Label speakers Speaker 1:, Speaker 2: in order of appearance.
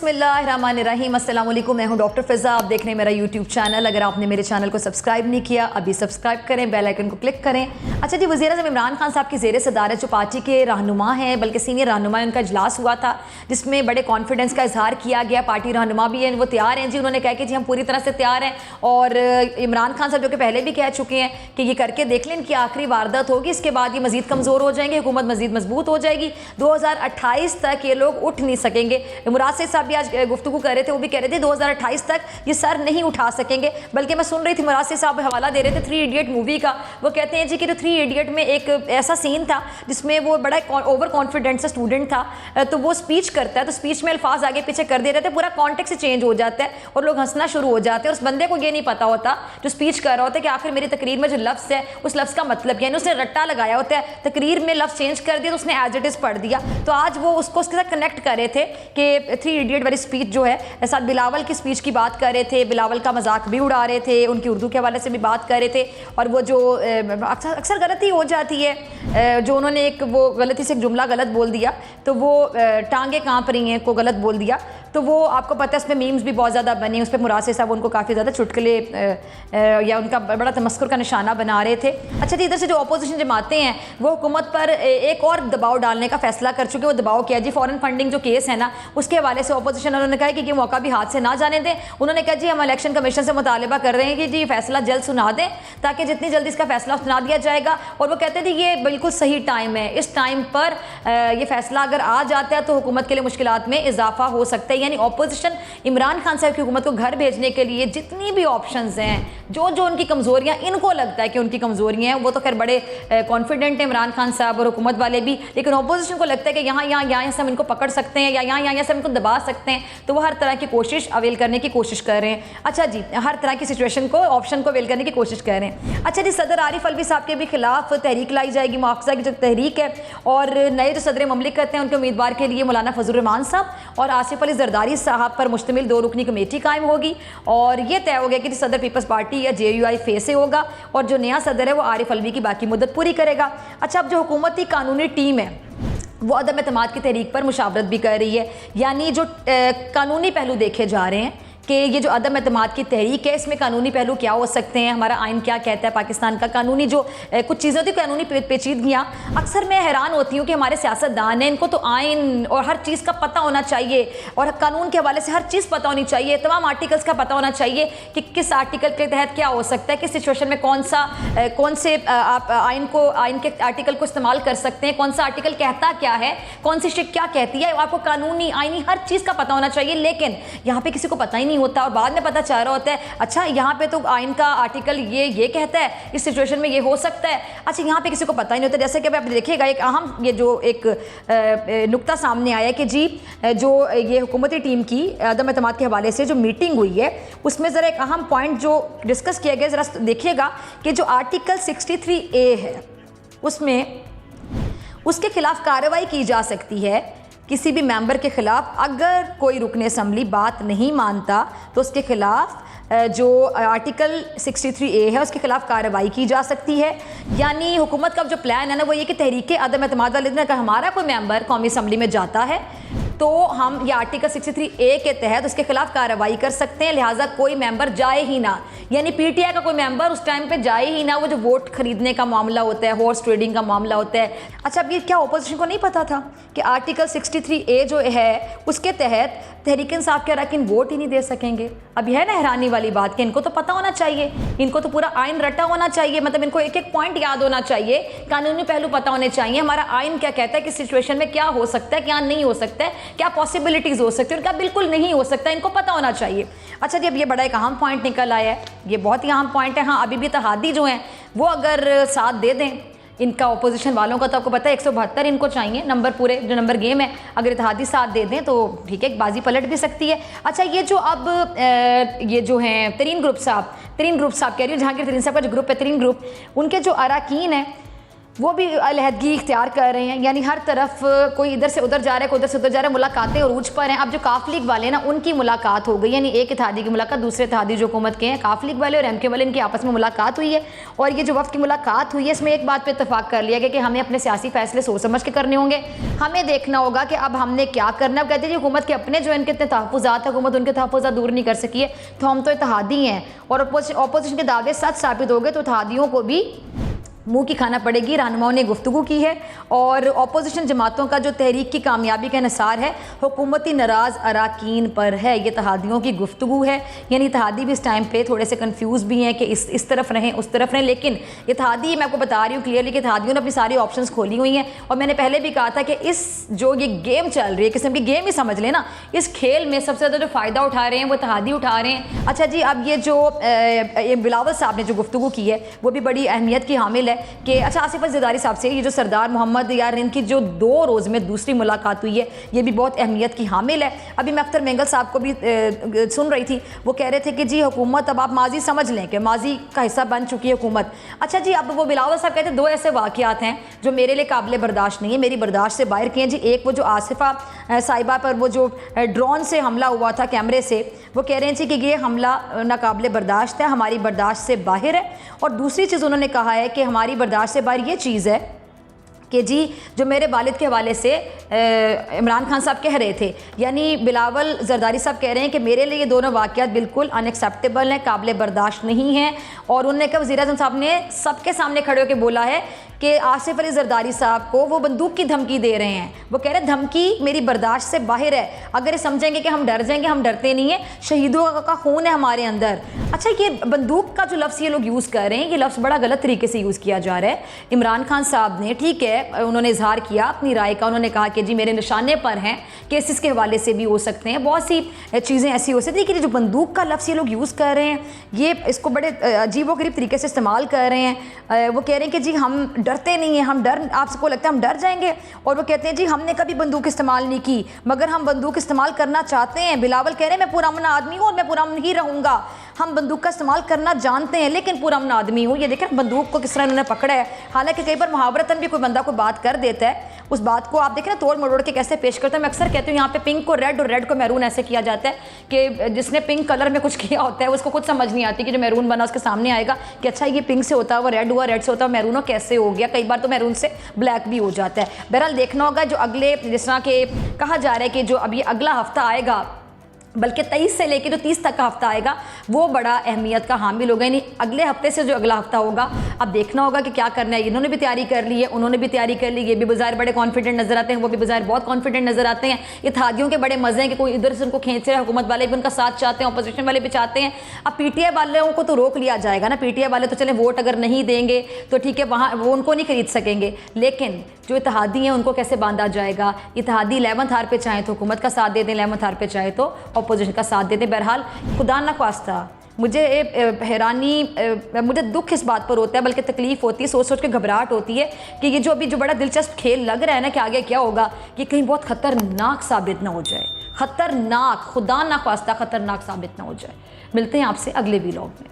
Speaker 1: बिस्मिल्लाहिर्रहमानिर्रहीम, अस्सलाम वालेकुम। मैं हूं डॉक्टर फ़िज़ा। आप देख रहे हैं मेरा यूट्यूब चैनल। अगर आपने मेरे चैनल को सब्सक्राइब नहीं किया, अभी सब्सक्राइब करें, बेल आइकन को क्लिक करें। अच्छा जी, वज़ीर-ए-आज़म इमरान खान साहब की ज़ेर सदारत जो पार्टी के रहनुमा हैं, बल्कि सीनियर रहनुमा, उनका इजलास हुआ था जिसमें बड़े कॉन्फिडेंस का इजहार किया गया। पार्टी रहनुमा भी हैं, वो तैयार हैं जी। उन्होंने कहा कि जी हम पूरी तरह से तैयार हैं। और इमरान खान साहब जो कि पहले भी कह चुके हैं कि ये करके देख लें, इनकी आखिरी वारदात होगी, इसके बाद ये मज़ीद कमज़ोर हो जाएंगे, हुकूमत मज़ीद मजबूत हो जाएगी। 2028 तक ये लोग उठ नहीं सकेंगे। मुराद साहब भी आज गुफ्तगू कर रहे थे, वो भी कह रहे थे 2028 तक ये सर नहीं उठा सकेंगे। बल्कि मैं सुन रही थी, मुराद साहब हवाला दे रहे थे 3 इडियट मूवी का। वो कहते हैं जी कि 3 इडियट में एक ऐसा सीन था जिसमें वो बड़ा ओवर कॉन्फिडेंट सा स्टूडेंट था, तो वो स्पीच करता है, तो स्पीच में अल्फाज आगे पीछे कर दे रहे थे, पूरा कॉन्टेक्स्ट से चेंज हो जाता है और लोग हंसना शुरू हो जाते हैं। उस बंदे को ये नहीं पता होता जो स्पीच कर रहा होता है कि आखिर मेरी तकरीर में जो लफ्ज़ है उस लफ्ज़ का मतलब क्या है। उसने रट्टा लगाया होता है, तकरीर में लफ्ज़ चेंज कर दिया, तो उसने एज इट इज़ पढ़ दिया। तो आज वो उसको उसके साथ कनेक्ट कर रहे थे कि 3 इडियट वाली स्पीच जो है, साथ बिलावल की स्पीच की बात कर रहे थे, बिलावल का मजाक भी उड़ा रहे थे, उनकी उर्दू के हवाले से भी बात कर रहे थे। और वो जो अक्सर गलती हो जाती है, जो उन्होंने एक वो गलती से एक जुमला गलत बोल दिया, तो वो टांगे कांप रही हैं को गलत बोल दिया, तो वो आपको पता है उसमें मीम्स भी बहुत ज़्यादा बने। उस पर मुराद साहब उनको काफ़ी ज़्यादा चुटकुले या उनका बड़ा तमस्कुर का निशाना बना रहे थे। अच्छा जी, इधर से जो अपोजिशन जमाते हैं वो हुकूमत पर एक और दबाव डालने का फैसला कर चुके हैं। वो दबाव किया जी, फॉरेन फंडिंग जो केस है ना, उसके हवाले से अपोजिशन उन्होंने कहा कि ये मौका भी हाथ से ना जाने दें। उन्होंने कहा जी हम इलेक्शन कमीशन से मुतालबा कर रहे हैं कि जी फैसला जल्द सुना दें, ताकि जितनी जल्दी इसका फैसला सुना दिया जाएगा। और वो कहते थे ये बिल्कुल सही टाइम है, इस टाइम पर ये फैसला अगर आ जाता है तो हुकूमत के लिए मुश्किलात में इजाफा हो सकता है। यानी अपोजिशन इमरान खान साहब की हुकूमत को घर भेजने के लिए जितनी भी ऑप्शंस हैं, जो जो उनकी कमज़ोरियाँ इनको लगता है कि उनकी कमज़ोरियाँ हैं, वो तो खैर बड़े कॉन्फिडेंट हैं इमरान खान साहब और हुकूमत वाले भी, लेकिन अपोजिशन को लगता है कि यहाँ से हम इनको पकड़ सकते हैं या यहाँ से हम इनको दबा सकते हैं, तो वो हर तरह की कोशिश अवेल करने की कोशिश कर रहे हैं। अच्छा जी, हर तरह की सिचुएशन को, ऑप्शन को अवेल करने की कोशिश कर रहे हैं। अच्छा जी, सदर आरिफ अलवी साहब के भी खिलाफ तहरीक लाई जाएगी, मुआवजा की जो तहरीक है, और नए जो सदर ममलिकत हैं उनके उम्मीदवार के लिए मौलाना फजल रहमान साहब और आसिफ अली जरदारी साहब पर मुश्तमिल 2 रुकनी कमेटी कायम होगी। और ये तय हो गया कि सदर पीपल्स पार्टी या JUI फे से होगा और जो नया सदर है वो आरिफ अलवी की बाकी मुद्दत पूरी करेगा। अच्छा, अब जो हुकूमती कानूनी टीम है वो अदम एतमाद की तहरीक पर मुशावरत भी कर रही है। यानी जो कानूनी पहलू देखे जा रहे हैं कि ये जो अदम एतमाद की तहरीक है, इसमें कानूनी पहलू क्या हो सकते हैं, हमारा आइन क्या कहता है, पाकिस्तान का कानूनी जो कुछ चीज़ें होती हैं, कानूनी पेचीदगियाँ। अक्सर मैं हैरान होती हूँ कि हमारे सियासतदान हैं, इनको तो आइन और हर चीज़ का पता होना चाहिए और कानून के हवाले से हर चीज़ पता होनी चाहिए, तमाम आर्टिकल्स का पता होना चाहिए कि किस आर्टिकल के तहत क्या हो सकता है, किस सिचुएशन में कौन से आप आइन के आर्टिकल को इस्तेमाल कर सकते हैं, कौन सा आर्टिकल कहता क्या है, कौन सी शिक क्या कहती है, आपको कानूनी आइनी हर चीज़ का पता होना चाहिए। लेकिन यहाँ पर किसी को पता ही नहीं होता और बाद में पता चल रहा होता है अच्छा यहाँ पे तो आइन का आर्टिकल ये कहता है, इस सिचुएशन में ये हो सकता है। अच्छा, यहाँ पे किसी को पता ही नहीं होता। जैसे कि आप देखिएगा, एक अहम ये जो एक नुक्ता सामने आया कि जी जो ये हुकूमती टीम की अदम एतमाद के हवाले से जो मीटिंग हुई है, उसमें ज़रा एक अहम पॉइंट जो डिस्कस किया गया, ज़रा देखिएगा कि जो आर्टिकल 63A है उसमें उसके खिलाफ कार्रवाई की जा सकती है किसी भी मेंबर के ख़िलाफ़। अगर कोई रुकन असम्बली बात नहीं मानता तो उसके ख़िलाफ़ जो आर्टिकल 63A है उसके खिलाफ कार्रवाई की जा सकती है। यानी हुकूमत का जो प्लान है ना, वो ये कि तहरीक अदम एतमाद वाले दिन अगर हमारा कोई मेंबर कौमी असम्बली में जाता है तो हम ये आर्टिकल 63A के तहत उसके खिलाफ कार्रवाई कर सकते हैं, लिहाजा कोई मेंबर जाए ही ना। यानी PTI का कोई मेंबर उस टाइम पे जाए ही ना। वो जो वोट खरीदने का मामला होता है, हॉर्स ट्रेडिंग का मामला होता है। अच्छा, अब ये क्या अपोजिशन को नहीं पता था कि आर्टिकल 63A जो है उसके तहत तहरीक इंसाफ के अरकान वोट ही नहीं दे सकेंगे। अब यह है ना हैरानी वाली बात कि इनको तो पता होना चाहिए, इनको तो पूरा आइन रटा होना चाहिए, मतलब इनको एक एक पॉइंट याद होना चाहिए, कानूनी पहलू पता होने चाहिए, हमारा आइन क्या कहता है, किस सिचुएशन में क्या हो सकता है, क्या नहीं हो सकता है, क्या पॉसिबिलिटीज़ हो सकती है और क्या बिल्कुल नहीं हो सकता, इनको पता होना चाहिए। अच्छा जी, अब ये बड़ा एक अहम पॉइंट निकल आया है, ये बहुत ही अहम पॉइंट है। हाँ, अभी भी इत्तेहादी जो हैं वो अगर साथ दे दें इनका, अपोजिशन वालों का, तो आपको पता है 172 इनको चाहिए नंबर, पूरे जो नंबर गेम है, अगर इत्तेहादी साथ दे दें तो ठीक है, बाजी पलट भी सकती है। अच्छा, ये जो अब ये जो हैं तरीन ग्रुप साहब कह रही हूँ, जहांगीर तरीन साहब का जो ग्रुप है तरीन ग्रुप, उनके जो अरकान हैं वो भी अलहदगी इख्तियार कर रहे हैं, यानी हर तरफ कोई इधर से उधर जा रहा है, कोई उधर से उधर जा रहा है, मुलाकातें उरूज पर हैं। अब जो काफ लीग वाले ना, उनकी मुलाकात हो गई, यानी एक इत्तेहादी की मुलाकात दूसरे इत्तेहादी जो हुकूमत के हैं, काफ लीग वाले और एमके वाले, इनकी आपस में मुलाकात हुई है। और ये जो वफ्द की मुलाकात हुई है, इसमें एक बात पर इत्तफाक कर लिया गया कि हमें अपने सियासी फैसले सोच समझ के करने होंगे। हमें देखना होगा कि अब हमने क्या करना है। कहते हैं हुकूमत के अपने जो इनके इतने तहफ़्फ़ुज़ात, हुकूमत उनके तहफ़्फ़ुज़ात दूर नहीं कर सकी है, तो हम तो इत्तेहादी हैं। और अपोजिशन के दावे सच साबित हो गए तो इत्तेहादियों को भी मुंह की खाना पड़ेगी। रहनुमाओं ने गुफ्तगू की है और अपोजिशन जमातों का जो तहरीक की कामयाबी का निसार है हुकूमती नाराज़ अराकीन पर है। ये इत्तेहादियों की गुफ्तगू है, यानी इत्तेहादी भी इस टाइम पे थोड़े से कंफ्यूज भी हैं कि इस तरफ रहें उस तरफ रहें। लेकिन इत्तेहादी, मैं आपको बता रही हूँ क्लियरली कि इत्तेहादियों ने अपनी सारी ऑप्शंस खोली हुई हैं। और मैंने पहले भी कहा था कि इस जो ये गेम चल रही है, किस्म की गेम ही समझ लें ना, इस खेल में सबसे ज़्यादा जो फ़ायदा उठा रहे हैं वो इत्तेहादी उठा रहे हैं। अच्छा जी, अब ये जो बिलावल साहब ने जो गुफ्तगू की है वो भी बड़ी अहमियत की हामिल है कि अच्छा, आसिफ अली ज़रदारी साहब से ये जो सरदार मोहम्मद यार इनकी जो 2 रोज़ में दूसरी मुलाकात हुई है, ये भी बहुत अहमियत की हामिल है। अभी मैं अख्तर मेंगल साहब को भी सुन रही थी, वो कह रहे थे कि जी हुकूमत अब आप माजी समझ लें कि माजी का हिस्सा बन चुकी है हुकूमत। अच्छा जी, अब वो बिलावल साहब कहते हैं 2 ऐसे वाक़यात हैं जो मेरे लिए काबिल बर्दाश्त नहीं है, मेरी बर्दाश्त से बाहर के हैं जी। एक वो जो आसिफा साहिबा पर वो जो ड्रोन से हमला हुआ था, कैमरे से, वो कह रहे हैं जी कि ये हमला नाकाबिल बर्दाश्त है, हमारी बर्दाश्त से बाहर है। और दूसरी चीज़ उन्होंने कहा है कि हमारी बर्दाश्त से बाहर ये चीज़ है कि जी जो मेरे वालिद के हवाले से इमरान खान साहब कह रहे थे, यानी बिलावल ज़रदारी साहब कह रहे हैं कि मेरे लिए ये दोनों वाक़यात बिल्कुल अनएक्सेप्टेबल हैं, काबिल बर्दाश्त नहीं हैं। और उन्होंने कहा, वज़ीर-ए-आज़म साहब ने सबके सामने खड़े होकर बोला है कि आसिफ अली ज़रदारी साहब को वो बंदूक की धमकी दे रहे हैं। वो कह रहे हैं धमकी मेरी बर्दाश्त से बाहर है। अगर ये समझेंगे कि हम डर जाएंगे, हम डरते नहीं हैं, शहीदों का खून है हमारे अंदर। अच्छा, ये बंदूक का जो लफ्ज़ ये लोग यूज़ कर रहे हैं, ये लफ्ज़ बड़ा गलत तरीके से यूज़ किया जा रहा है। इमरान खान साहब ने, ठीक है, उन्होंने इजहार किया अपनी राय का, उन्होंने कहा कि जी मेरे निशाने पर हैं, केसेस के हवाले से भी हो सकते हैं, बहुत सी चीज़ें ऐसी हो सकती हैं। लेकिन जो बंदूक का लफ्ज़ ये लोग यूज़ कर रहे हैं, ये इसको बड़े अजीब व गरीब तरीके से इस्तेमाल कर रहे हैं। वो कह रहे हैं कि जी हम डरते नहीं हैं, हम डर, आपको लगता है हम डर जाएंगे। और वो कहते हैं जी हमने कभी बंदूक इस्तेमाल नहीं की, मगर हम बंदूक इस्तेमाल करना चाहते हैं। बिलावल कह रहे हैं मैं पुरअमन आदमी हूँ और मैं पुरअमन ही रहूँगा, हम बंदूक का इस्तेमाल करना जानते हैं लेकिन पुरअमन आदमी हूँ। ये देखें बंदूक को किस तरह इन्होंने पकड़ा है। हालांकि कई बार मुहावरतन भी कोई बंदा कोई बात कर देता है, उस बात को आप देखें ना तोड़ मरोड़ के कैसे पेश करते हैं। मैं अक्सर कहती हूँ यहाँ पे पिंक को रेड और रेड को मैरून ऐसे किया जाता है कि जिसने पिंक कलर में कुछ किया होता है उसको कुछ समझ नहीं आती कि जो मैरून बना उसके सामने आएगा कि अच्छा ये पिंक से होता है, वो रेड हुआ, रेड से होता है, मैरून कैसे हो गया। कई बार तो मैरून से ब्लैक भी हो जाता है। बहरहाल देखना होगा जो अगले, जिस तरह के कहा जा रहा है कि जो अभी अगला हफ्ता आएगा, बल्कि 23 से लेकर जो 30 तक का हफ्ता आएगा वो बड़ा अहमियत का हामिल होगा। यानी अगले हफ्ते से जो अगला हफ्ता होगा, अब देखना होगा कि क्या करना है। इन्होंने भी तैयारी कर ली है, उन्होंने भी तैयारी कर ली, ये भी बाज़ार बड़े कॉन्फिडेंट नजर आते हैं, वो भी बाज़ार बहुत कॉन्फिडेंट नजर आते हैं। इत्तेहादियों के बड़े मजे हैं कि कोई इधर से उनको खींच रहा है, हुकूमत वाले भी उनका साथ चाहते हैं, अपोजिशन वाले भी चाहते हैं। अब पीटीआई वालों को तो रोक लिया जाएगा ना, पीटीआई वाले तो चले वोट अगर नहीं देंगे तो ठीक है, वहाँ वो उनको नहीं खरीद सकेंगे, लेकिन जो इत्तेहादी हैं उनको कैसे बांधा जाएगा। इत्तेहादी 11th आवर पे चाहे तो हुकूमत का साथ दे दें, 11th आवर पे चाहे तो अपोजिशन का साथ दे दें। बहरहाल खुदा न ख्वास्ता मुझे हैरानी, मुझे दुख इस बात पर होता है, बल्कि तकलीफ़ होती है, सोच सोच के घबराहट होती है कि ये जो अभी जो बड़ा दिलचस्प खेल लग रहा है ना कि आगे क्या होगा, ये कहीं बहुत ख़तरनाक साबित ना हो जाए। ख़तरनाक, खुदा न ख्वास्ता ख़तरनाक साबित ना हो जाए। मिलते हैं आपसे अगले व्लॉग में।